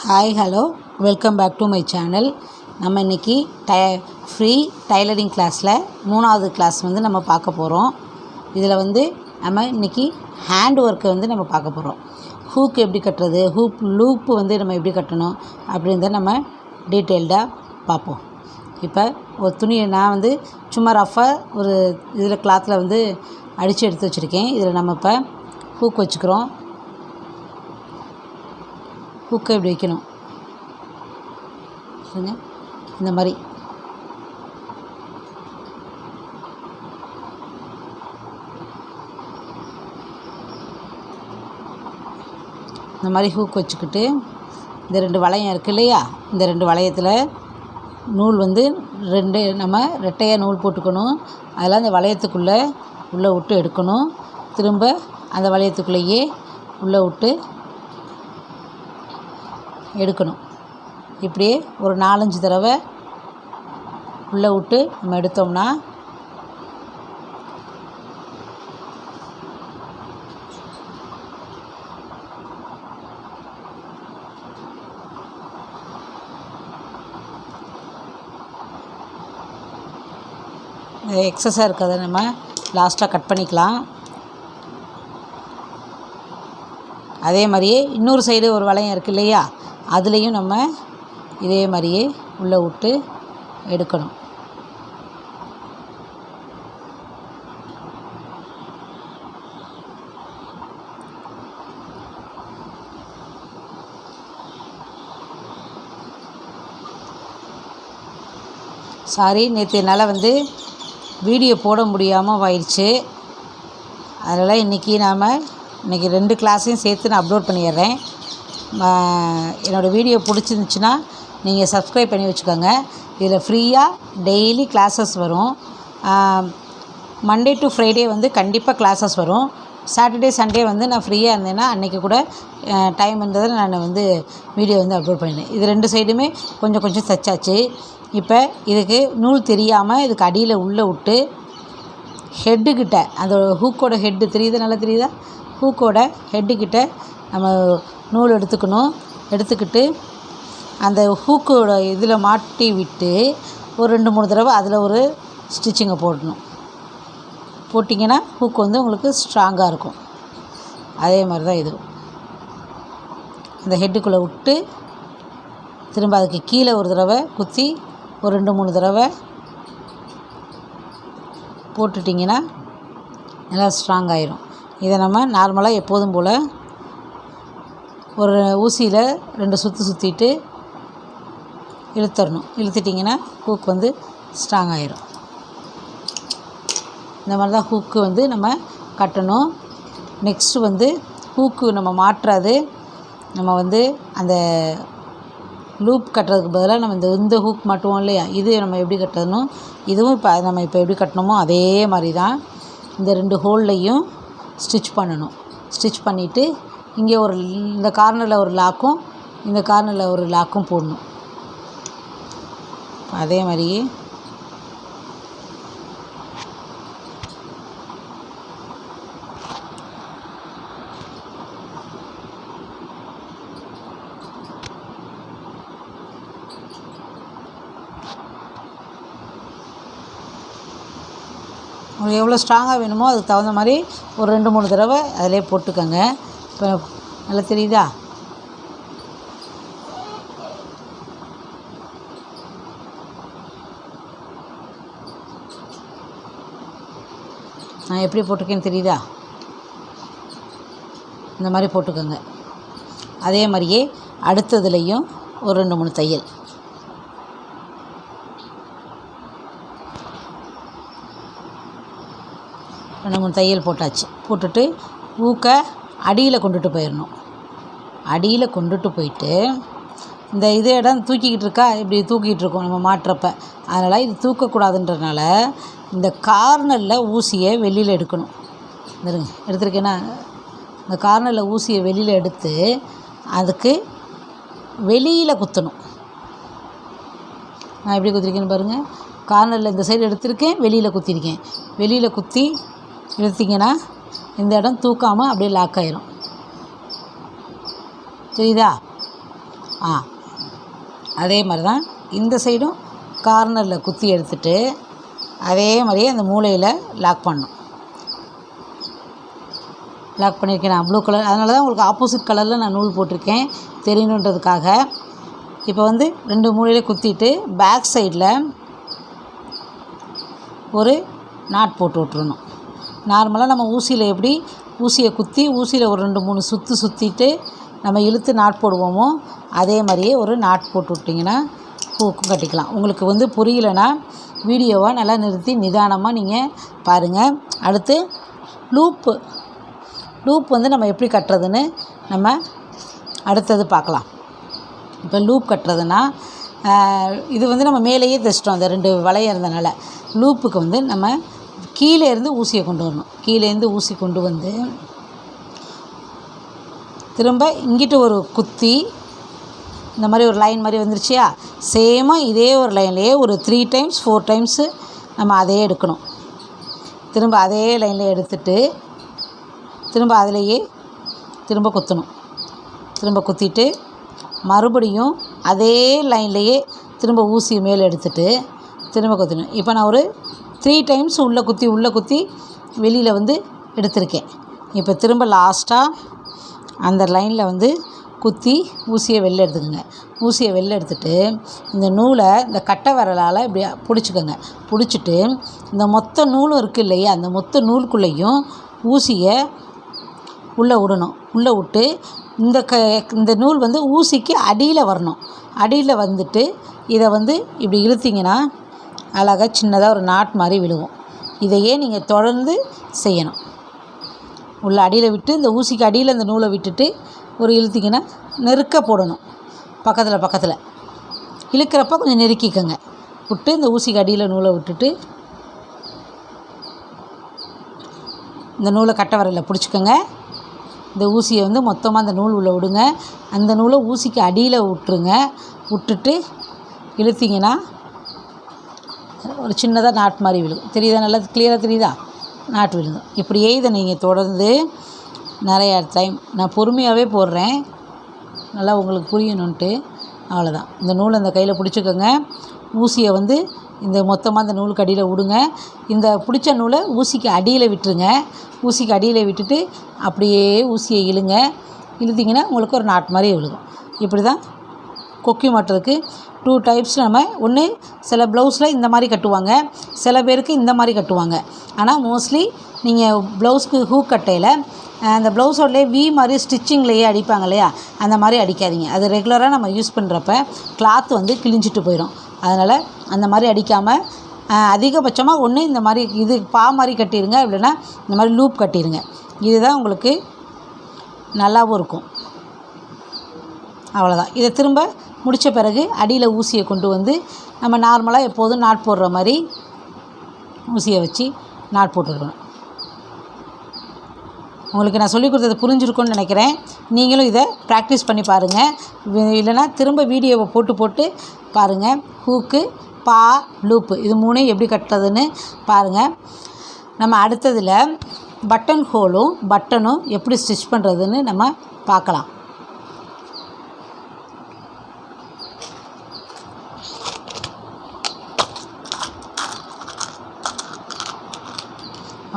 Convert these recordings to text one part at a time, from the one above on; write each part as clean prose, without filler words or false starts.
Hi hello welcome back to my channel. நம்ம இன்றைக்கி free tailoring கிளாஸில் 3வது கிளாஸ் நம்ம பார்க்க போகிறோம். இதில் நம்ம இன்றைக்கி ஹேண்ட் ஒர்க்கை நம்ம பார்க்க போகிறோம். ஹூக் எப்படி கட்டுறது, லூப்பு நம்ம எப்படி கட்டணும் அப்படின்றத நம்ம டீட்டெயில்டாக பார்ப்போம். இப்போ ஒரு துணியை நான் சும்மா ரஃபாக ஒரு இதில் கிளாத்தில் அடித்து எடுத்து வச்சுருக்கேன். இதில் நம்ம இப்போ ஹூக் வச்சுக்கிறோம். ஹூக்கை இப்படி வைக்கணும். இந்த மாதிரி ஹூக் வச்சுக்கிட்டு இந்த 2 வளையம் இருக்குது இல்லையா, இந்த 2 வளையத்தில் நூல் நம்ம ரெட்டையாக நூல் போட்டுக்கணும். அதெல்லாம் அந்த வளையத்துக்குள்ளே உள்ளே விட்டு எடுக்கணும். திரும்ப அந்த வளையத்துக்குள்ளேயே உள்ளே விட்டு எடுக்கணும். இப்படியே ஒரு 4-5 தடவை உள்ளே விட்டு நம்ம எடுத்தோம்னா எக்ஸஸாக இருக்கிறத நம்ம லாஸ்ட்டாக கட் பண்ணிக்கலாம். அதே மாதிரியே இன்னொரு சைடு ஒரு வளையம் இருக்குது இல்லையா, அதுலேயும் நம்ம இதே மாதிரியே உள்ளே விட்டு எடுக்கணும். சாரி, நேற்று என்னால் வீடியோ போட முடியாமல் ஆயிடுச்சு. அதனால் இன்றைக்கி 2 கிளாஸையும் சேர்த்து நான் அப்லோட் பண்ணிடுறேன். என்னோடய வீடியோ பிடிச்சிருந்துச்சின்னா நீங்கள் சப்ஸ்கிரைப் பண்ணி வச்சுக்கோங்க. இதில் ஃப்ரீயாக டெய்லி கிளாஸஸ் வரும். மண்டே டு ஃப்ரைடே கண்டிப்பாக கிளாஸஸ் வரும். சாட்டர்டே சண்டே நான் ஃப்ரீயாக இருந்தேன்னா அன்றைக்கி கூட டைம் இருந்ததை நான் வீடியோ அப்லோட் பண்ணிடுறேன். இது 2 சைடுமே கொஞ்சம் தச்சாச்சு. இப்போ இதுக்கு நூல் தெரியாமல் இதுக்கு அடியில் உள்ளே விட்டு ஹெட்டுக்கிட்ட, அந்த ஹூக்கோட ஹெட்டு நல்லா தெரியுதா, ஹூக்கோட ஹெட்டுக்கிட்ட நம்ம நூல் எடுத்துக்கணும். எடுத்துக்கிட்டு அந்த ஹூக்கோட இதில் மாட்டி விட்டு ஒரு 2-3 தடவை அதில் ஒரு ஸ்டிச்சிங்கை போடணும். போட்டிங்கன்னா ஹூக் உங்களுக்கு ஸ்ட்ராங்காக இருக்கும். அதே மாதிரி தான் இது. அந்த ஹெட்டுக்குள்ளே விட்டு திரும்ப அதுக்கு கீழே ஒரு தடவை குத்தி ஒரு 2-3 தடவை போட்டுட்டிங்கன்னா நல்லா ஸ்ட்ராங் ஆயிரும். இதை நம்ம நார்மலாக எப்போதும் போல் ஒரு ஊசியில் 2 சுற்று சுற்றிட்டு இழுத்துடணும். இழுத்துட்டிங்கன்னா ஹூக் ஸ்ட்ராங் ஆயிரும். இந்த மாதிரி தான் ஹூக்கு நம்ம கட்டணும். நெக்ஸ்ட்டு ஹூக்கு நம்ம மாற்றாது. நம்ம அந்த லூப் கட்டுறதுக்கு பதிலாக நம்ம இந்த ஹூக் மாட்டுவோம் இல்லையா, இது நம்ம எப்படி கட்டணும், இதுவும் நம்ம இப்போ எப்படி கட்டணுமோ அதே மாதிரி தான் இந்த 2 ஹோல்லையும் ஸ்டிச் பண்ணணும். ஸ்டிச் பண்ணிவிட்டு இங்கே இந்த கார்னரில் ஒரு லாக்கும் இந்த கார்னரில் ஒரு லாக்கும் போடணும். அதே மாதிரியே உங்களுக்கு எவ்வளோ ஸ்ட்ராங்காக வேணுமோ அதுக்கு தகுந்த மாதிரி ஒரு 2-3 தடவை அதிலே போட்டுக்கோங்க. இப்போ நல்லா தெரியுதா? நான் எப்படி போட்டிருக்கேன்னு தெரியுதா? இந்த மாதிரி போட்டுக்கோங்க. அதே மாதிரியே அடுத்ததுலேயும் ஒரு 2-3 தையல். தையல் போட்டாச்சு. போட்டுட்டு ஊக்கை அடியில் கொண்டுட்டு போயிடணும். அடியில் கொண்டுட்டு போயிட்டு இந்த இடம் தூக்கிக்கிட்டு இருக்கா, இப்படி தூக்கிட்டு இருக்கோம் நம்ம மாட்டுறப்ப. அதனால் இது தூக்கக்கூடாதுன்றதுனால இந்த கார்னரில் ஊசியை வெளியில் எடுக்கணும். எடுத்துருக்கேன்னா இந்த கார்னரில் ஊசியை வெளியில் எடுத்து அதுக்கு வெளியில் குத்தணும். நான் எப்படி குத்திருக்கேன்னு பாருங்கள். கார்னரில் இந்த சைடு எடுத்திருக்கேன், வெளியில் குத்திருக்கேன். வெளியில் குத்தி இழுத்திங்கன்னா இந்த இடம் தூக்காமல் அப்படியே லாக் ஆயிரும். தெரியுதா? அதே மாதிரி தான் இந்த சைடும் கார்னரில் குத்தி எடுத்துகிட்டு அதே மாதிரியே அந்த மூலையில் லாக் பண்ணணும். லாக் பண்ணியிருக்கேன் நான் ப்ளூ கலர், அதனால தான் உங்களுக்கு ஆப்போசிட் கலரில் நான் நூல் போட்டிருக்கேன் தெரியணுன்றதுக்காக. இப்போ வந்து 2 மூலையில் குத்திட்டு பேக் சைடில் ஒரு நாட் போட்டு விட்றணும். நார்மலாக நம்ம ஊசியில் எப்படி ஊசியை குத்தி ஊசியில் ஒரு 2-3 சுற்று சுற்றிட்டு நம்ம இழுத்து நாட் போடுவோமோ அதே மாதிரியே ஒரு நாட் போட்டு விட்டிங்கன்னா ஹூக்கும் கட்டிக்கலாம். உங்களுக்கு வந்து புரியலைன்னா வீடியோவை நல்லா நிறுத்தி நிதானமாக நீங்கள் பாருங்கள். அடுத்து லூப் வந்து நம்ம எப்படி கட்டுறதுன்னு நம்ம அடுத்தது பார்க்கலாம். இப்போ லூப் கட்டுறதுன்னா இது வந்து நம்ம மேலேயே தைச்சிட்டோம் அந்த 2 வளையம் இருந்தனால. லூப்புக்கு வந்து நம்ம கீழே இருந்து ஊசியை கொண்டு வரணும். கீழேருந்து ஊசி கொண்டு வந்து திரும்ப இங்கிட்டு ஒரு குத்தி இந்த மாதிரி ஒரு லைன் மாதிரி வந்துருச்சியா, சேமாக இதே ஒரு லைன்லேயே ஒரு 3 டைம்ஸ் 4 டைம்ஸு நம்ம அதே எடுக்கணும். திரும்ப அதே லைனில் எடுத்துட்டு திரும்ப அதிலேயே திரும்ப குத்தணும். திரும்ப குத்திட்டு மறுபடியும் அதே லைன்லேயே திரும்ப ஊசி மேலே எடுத்துட்டு திரும்ப குத்தணும். இப்போ நான் ஒரு 3 டைம்ஸ் உள்ளே குத்தி வெளியில் வந்து எடுத்திருக்கேன். இப்போ திரும்ப லாஸ்ட்டாக அந்த லைனில் வந்து குத்தி ஊசியை வெளில எடுத்துக்கோங்க. ஊசியை வெளில எடுத்துட்டு இந்த நூலை இந்த கட்டை விரலால் இப்படி பிடிச்சிக்கோங்க. பிடிச்சிட்டு இந்த மொத்த நூலும் இருக்குது இல்லையா, அந்த மொத்த நூலுக்குள்ளேயும் ஊசியை உள்ளே விடணும். உள்ளே விட்டு இந்த நூல் வந்து ஊசிக்கு அடியில் வரணும். அடியில் வந்துட்டு இதை வந்து இப்படி இழுத்திங்கன்னா அழகாக சின்னதாக ஒரு நாட் மாதிரி விழுகும். இதையே நீங்கள் தொடர்ந்து செய்யணும். உள்ள அடியில் விட்டு இந்த ஊசிக்கு அடியில் இந்த நூலை விட்டுட்டு ஒரு இழுத்திங்கன்னா நெருக்க போடணும். பக்கத்தில் இழுக்கிறப்ப கொஞ்சம் நெருக்கிக்கங்க. விட்டு இந்த ஊசிக்கு அடியில் நூலை விட்டுட்டு இந்த நூலை கட்டை விரலில் பிடிச்சிக்கோங்க. இந்த ஊசியை வந்து மொத்தமாக அந்த நூல் உள்ளே விடுங்க. அந்த நூலை ஊசிக்கு அடியில் விட்டுருங்க. விட்டுட்டு இழுத்திங்கன்னா ஒரு சின்னதாக நாட் மாதிரி விழுகும். தெரியுதா? நல்லா கிளியராக தெரியுதா? நாட் விழுகும். இப்படியே இதை நீங்கள் தொடர்ந்து நிறையா டைம், நான் பொறுமையாகவே போடுறேன் நல்லா உங்களுக்கு புரியணுன்ட்டு. அவ்வளோதான். இந்த நூலை அந்த கையில் பிடிச்சிக்கோங்க. ஊசியை வந்து இந்த மொத்தமாக அந்த நூலுக்கு அடியில் விடுங்க. இந்த பிடிச்ச நூலை ஊசிக்கு அடியில் விட்டுருங்க. ஊசிக்கு அடியில் விட்டுட்டு அப்படியே ஊசியை இழுத்திங்கன்னா உங்களுக்கு ஒரு நாட் மாதிரி விழுகும். இப்படி தான் கொக்கி மாட்டுறதுக்கு 2 டைப்ஸ். நம்ம ஒன்று சில ப்ளவுஸில் இந்த மாதிரி கட்டுவாங்க, சில பேருக்கு இந்த மாதிரி கட்டுவாங்க. ஆனால் மோஸ்ட்லி நீங்கள் ப்ளவுஸ்க்கு ஹூக் கட்டையில் அந்த ப்ளவுஸோடலேயே வி மாதிரி ஸ்டிச்சிங்லேயே அடிப்பாங்க இல்லையா, அந்த மாதிரி அடிக்காதீங்க. அது ரெகுலராக நம்ம யூஸ் பண்ணுறப்ப கிளாத் வந்து கிழிஞ்சிட்டு போயிடும். அதனால் அந்த மாதிரி அடிக்காமல் அதிகபட்சமாக ஒன்று இந்த மாதிரி இது மாதிரி கட்டிடுங்க, இல்லைன்னா இந்த மாதிரி லூப் கட்டிடுங்க. இதுதான் உங்களுக்கு நல்லாவும் இருக்கும். அவ்வளோதான். இதை திரும்ப முடித்த பிறகு அடியில் ஊசியை கொண்டு வந்து நம்ம நார்மலாக எப்போதும் நாட் போடுற மாதிரி ஊசியை வச்சு நாட் போட்டுருக்கணும். உங்களுக்கு நான் சொல்லிக் கொடுத்தது புரிஞ்சிருக்கும்னு நினைக்கிறேன். நீங்களும் இதை ப்ராக்டிஸ் பண்ணி பாருங்கள். இல்லைனா திரும்ப வீடியோவை போட்டு பாருங்கள். ஹூக்கு, லூப்பு இது 3 எப்படி கட்டுறதுன்னு பாருங்கள். நம்ம அடுத்ததில் பட்டன் ஹோலும் பட்டனும் எப்படி ஸ்டிச் பண்ணுறதுன்னு நம்ம பார்க்கலாம்.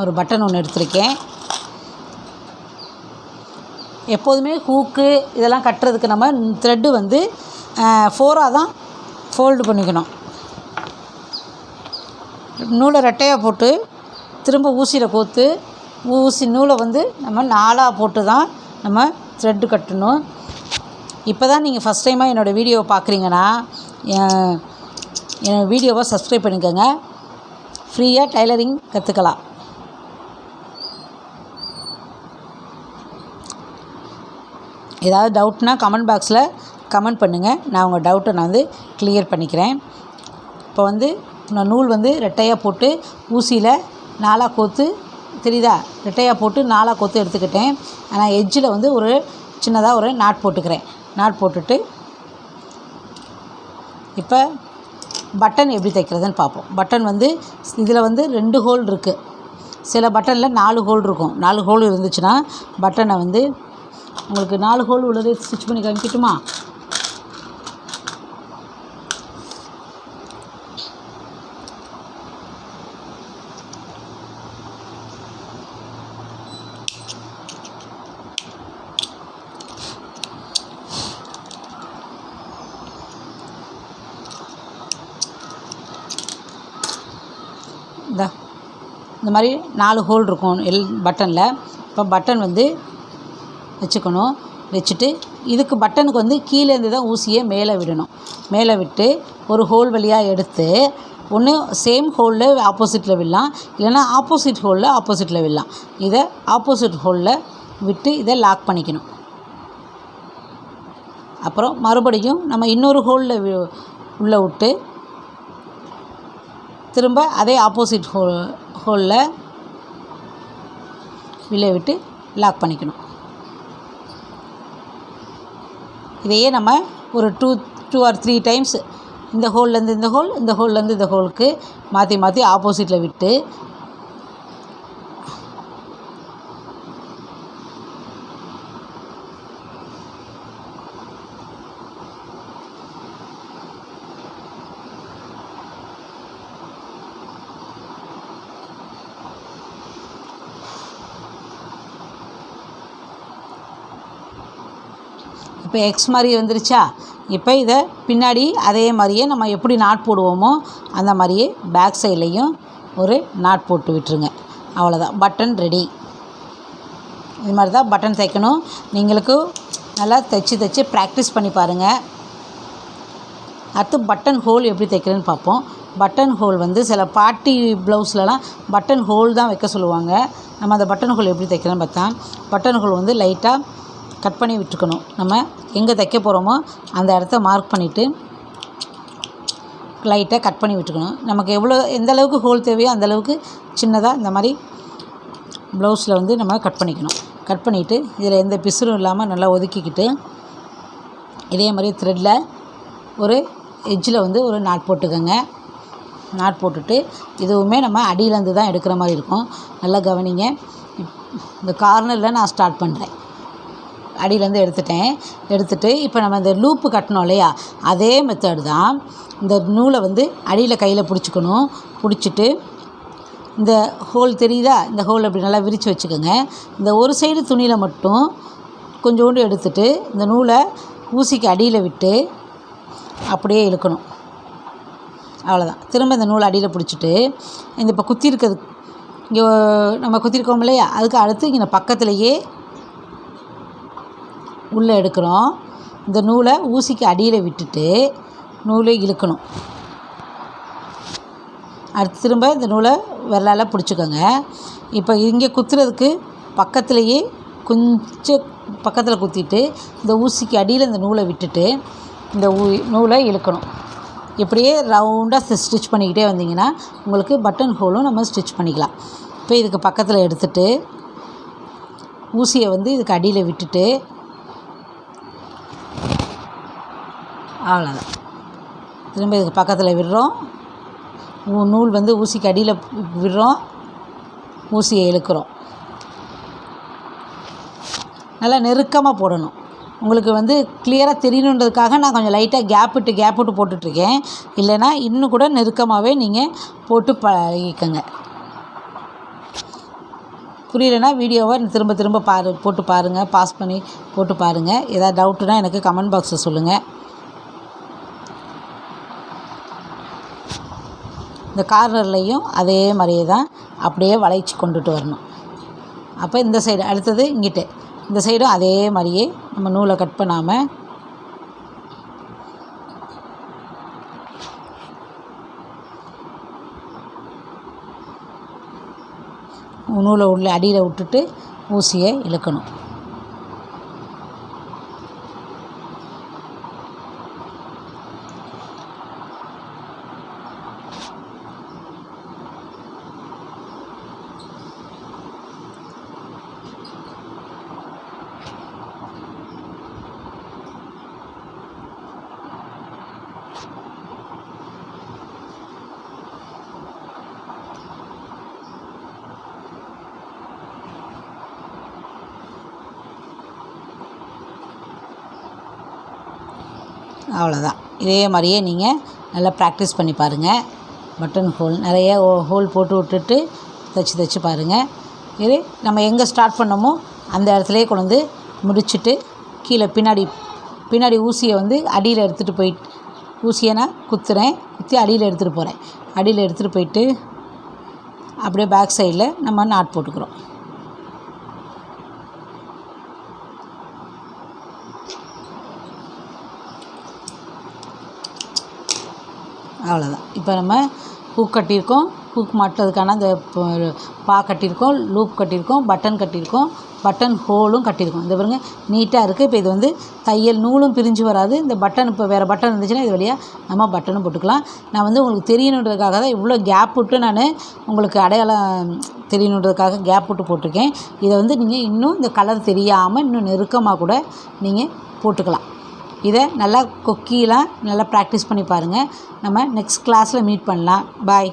ஒரு பட்டன் ஒன்று எடுத்திருக்கேன். எப்போதுமே ஹூக்கு இதெல்லாம் கட்டுறதுக்கு நம்ம த்ரெட்டு வந்து 4ஆக தான் ஃபோல்டு பண்ணிக்கணும். நூலை ரெட்டையாக போட்டு திரும்ப ஊசியில் கோர்த்து நூலை வந்து நம்ம 4ஆக போட்டு தான் நம்ம த்ரெட்டு கட்டணும். இப்போ தான் நீங்கள் ஃபஸ்ட் டைமாக என்னோடய வீடியோவை பார்க்குறீங்கன்னா என் வீடியோவை சப்ஸ்கிரைப் பண்ணிக்கோங்க. ஃப்ரீயாக டைலரிங் கற்றுக்கலாம். ஏதாவது டவுட்னா கமெண்ட் பாக்ஸில் கமெண்ட் பண்ணுங்கள். நான் உங்கள் டவுட்டை நான் வந்து கிளியர் பண்ணிக்கிறேன். இப்போ வந்து நான் நூல் வந்து ரெட்டையாக போட்டு ஊசியில் 4ஆக கோர்த்து, தெரியுதா, ரெட்டையாக போட்டு 4ஆக கோர்த்து எடுத்துக்கிட்டேன். ஆனால் எட்ஜில் வந்து ஒரு சின்னதாக ஒரு நாட் போட்டுக்கிறேன். நாட் போட்டுட்டு இப்போ பட்டன் எப்படி தைக்கிறதுன்னு பார்ப்போம். பட்டன் வந்து இதில் வந்து 2 ஹோல் இருக்குது. சில பட்டனில் 4 ஹோல் இருக்கும். 4 ஹோல் இருந்துச்சுன்னா பட்டனை வந்து உங்களுக்கு 4 ஹோல் உள்ளது ஸ்டிச் பண்ணி காமிக்கட்டுமா? இந்த மாதிரி 4 ஹோல் இருக்கும் பட்டனில். இப்போ பட்டன் வந்து வச்சுக்கணும். வச்சுட்டு இதுக்கு பட்டனுக்கு வந்து கீழேருந்து தான் ஊசியை மேலே விடணும். மேலே விட்டு ஒரு ஹோல் வழியாக எடுத்து ஒன்று சேம் ஹோலில் ஆப்போசிட்டில் விடலாம், இல்லைன்னா ஆப்போசிட் ஹோலில் ஆப்போசிட்டில் விடலாம். இதை ஆப்போசிட் ஹோலில் விட்டு இதை லாக் பண்ணிக்கணும். அப்புறம் மறுபடியும் நம்ம இன்னொரு ஹோலில் உள்ளே விட்டு திரும்ப அதே ஆப்போசிட் ஹோலில் வெளியே விட்டு லாக் பண்ணிக்கணும். இதையே நம்ம ஒரு 2 or 3 டைம்ஸ் இந்த ஹோல்லேருந்து இந்த ஹோல், இந்த ஹோல்லேருந்து இந்த ஹோலுக்கு மாற்றி மாற்றி ஆப்போசிட்டில் விட்டு இப்போ எக்ஸ் மாதிரி வந்துருச்சா. இப்போ இதை பின்னாடி அதே மாதிரியே நம்ம எப்படி நாட் போடுவோமோ அந்த மாதிரியே பேக் சைட்லேயும் ஒரு நாட் போட்டு விட்டுருங்க. அவ்வளோதான், பட்டன் ரெடி. இது மாதிரி தான் பட்டன் தைக்கணும். நீங்களுக்கு நல்லா தைச்சி ப்ராக்டிஸ் பண்ணி பாருங்கள். அடுத்து பட்டன் ஹோல் எப்படி தைக்கிறேன்னு பார்ப்போம். பட்டன் ஹோல் வந்து சில பார்ட்டி ப்ளவுஸ்லலாம் பட்டன் ஹோல் தான் வைக்க சொல்லுவாங்க. நம்ம அந்த பட்டன் ஹோல் எப்படி தைக்கிறேன்னு பார்த்தா, பட்டன் ஹோல் வந்து லைட்டாக கட் பண்ணி விட்டுக்கணும். நம்ம எங்கே தைக்க போகிறோமோ அந்த இடத்த மார்க் பண்ணிவிட்டு லைட்டாக கட் பண்ணி விட்டுக்கணும். நமக்கு எந்த அளவுக்கு ஹோல் தேவையோ அந்தளவுக்கு சின்னதாக இந்த மாதிரி ப்ளவுஸில் வந்து நம்ம கட் பண்ணிக்கணும். கட் பண்ணிவிட்டு இதில் எந்த பிசுறும் இல்லாமல் நல்லா ஒதுக்கிக்கிட்டு இதே மாதிரி த்ரெட்டில் ஒரு எட்ஜில் வந்து ஒரு நாட் போட்டுக்கோங்க. நாட் போட்டுட்டு இதுவுமே நம்ம அடியிலேருந்து தான் எடுக்கிற மாதிரி இருக்கும். நல்லா கவனிங்க. இந்த கார்னரில் நான் ஸ்டார்ட் பண்ணுறேன். அடியிலேருந்து எடுத்துட்டு இப்போ நம்ம இந்த லூப்பு கட்டணும் இல்லையா, அதே மெத்தட் தான். இந்த நூலை வந்து அடியில் கையில் பிடிச்சிக்கணும். பிடிச்சிட்டு இந்த ஹோல் தெரியுதா, இந்த ஹோல் அப்படி நல்லா விரித்து வச்சுக்கோங்க. இந்த ஒரு சைடு துணியில் மட்டும் கொஞ்சோண்டு எடுத்துட்டு இந்த நூலை ஊசிக்கு அடியில் விட்டு அப்படியே இழுக்கணும். அவ்வளோதான். திரும்ப இந்த நூலை அடியில் பிடிச்சிட்டு இந்த இப்போ குத்தி இருக்கிறது இங்கே நம்ம குத்திருக்கோம் இல்லையா, அதுக்கு அடுத்து இங்கே பக்கத்துலேயே உள்ளே எடுக்கிறோம். இந்த நூலை ஊசிக்கு அடியில் விட்டுட்டு நூலை இழுக்கணும். அடுத்து திரும்ப இந்த நூலை விரலால் பிடிச்சிக்கோங்க. இப்போ இங்கே குத்துறதுக்கு பக்கத்துலேயே கொஞ்சம் பக்கத்தில் குத்திட்டு இந்த ஊசிக்கு அடியில் இந்த நூலை விட்டுட்டு இந்த நூலை இழுக்கணும். இப்படியே ரவுண்டாக ஸ்டிச் பண்ணிக்கிட்டே வந்தீங்கன்னா உங்களுக்கு பட்டன் ஹோலும் நம்ம ஸ்டிச் பண்ணிக்கலாம். இப்போ இதுக்கு பக்கத்தில் எடுத்துகிட்டு ஊசியை வந்து இதுக்கு அடியில் விட்டுட்டு அவ்வளோதான். திரும்ப இதுக்கு பக்கத்தில் விடுறோம். நூல் வந்து ஊசிக்கு அடியில் விடுறோம், ஊசியை இழுக்கிறோம். நல்லா நெருக்கமாக போடணும். உங்களுக்கு வந்து கிளியராக தெரியணுன்றதுக்காக நான் கொஞ்சம் லைட்டாக கேப் விட்டு போட்டுட்ருக்கேன். இல்லைன்னா இன்னும் கூட நெருக்கமாகவே நீங்கள் போட்டு பழகிக்கங்க. புரியலைன்னா வீடியோவை திரும்ப போட்டு பாருங்கள், பாஸ் பண்ணி போட்டு பாருங்கள். ஏதாவது டவுட்டுனா எனக்கு கமெண்ட் பாக்ஸில் சொல்லுங்கள். இந்த கார்னர்லையும் அதே மாதிரியே தான் அப்படியே வளைச்சி கொண்டுட்டு வரணும். அப்போ இந்த சைடு அடுத்தது இங்கிட்டு இந்த சைடும் அதே மாதிரியே நம்ம நூலை கட் பண்ணாமல் நூலை உள்ள அடியில் விட்டுட்டு ஊசியை இழுக்கணும். அவ்வளோதான். இதே மாதிரியே நீங்கள் நல்லா ப்ராக்டிஸ் பண்ணி பாருங்கள். பட்டன் ஹோல் நிறைய ஹோல் போட்டு விட்டுட்டு தைச்சி பாருங்கள். இது நம்ம எங்கே ஸ்டார்ட் பண்ணோமோ அந்த இடத்துலையே கொண்டு வந்து முடிச்சுட்டு கீழே பின்னாடி ஊசியை வந்து அடியில் எடுத்துகிட்டு போயிட்டு ஊசியை நான் குத்தி அடியில் எடுத்துகிட்டு போகிறேன். அடியில் எடுத்துகிட்டு போயிட்டு அப்படியே பேக் சைடில் நம்ம நாட் போட்டுக்கிறோம். அவ்வளோதான். இப்போ நம்ம ஹூக் கட்டியிருக்கோம், ஹூக் மாட்டுறதுக்கான அந்த பா கட்டியிருக்கோம், லூப் கட்டியிருக்கோம், பட்டன் கட்டியிருக்கோம், பட்டன் ஹோலும் கட்டியிருக்கோம். இந்த பாருங்க நீட்டாக இருக்குது. இப்போ இது வந்து தையல் நூலும் பிரிஞ்சு வராது. இந்த பட்டன் இப்போ வேறு பட்டன் இருந்துச்சுன்னா இது வழியாக நம்ம பட்டனும் போட்டுக்கலாம். நான் வந்து உங்களுக்கு தெரியணுன்றதுக்காக தான் இவ்வளோ கேப் விட்டு நான் உங்களுக்கு அடையாளம் தெரியணுன்றதுக்காக கேப் விட்டு போட்டிருக்கேன். இதை வந்து நீங்கள் இன்னும் இந்த கலர் தெரியாமல் இன்னும் நெருக்கமாக கூட நீங்கள் போட்டுக்கலாம். இதை நல்லா கொக்கியெலாம் நல்லா ப்ராக்டிஸ் பண்ணி பாருங்கள். நம்ம நெக்ஸ்ட் கிளாஸில் மீட் பண்ணலாம். பாய்.